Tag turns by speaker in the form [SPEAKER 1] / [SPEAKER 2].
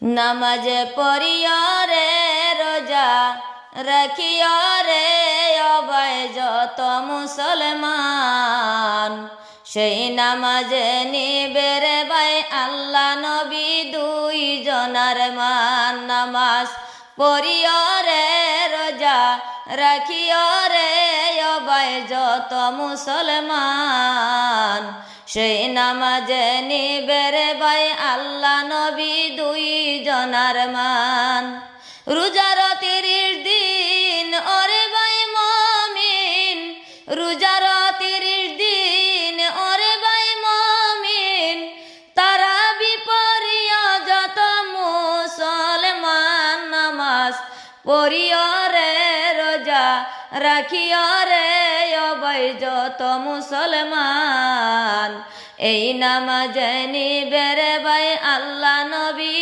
[SPEAKER 1] নামাজ পড়িও রে রোজা রাখিও রে অবায় যত মুসলমান, সেই নামাজে নিবে রে ভাই আল্লাহ নবী দুই জনার মান। নামাজ পড়িও রে রোজা রাখিও রে অবায় যত মুসলমান, সেই নামাজে নিবে রে ভাই আল্লাহ নবী দুই জনার মান। রোজার 30 দিন ওরে ভাই মুমিন, রোজার 30 দিন ওরে ভাই মুমিন, তারা বিপরিয় যত মুসলমান। নামাজ পড়িও রে রোজা রাখিও রে অবায় যত মুসলমান, এই নামাজ নিবে রে ভাই আল্লাহ নবী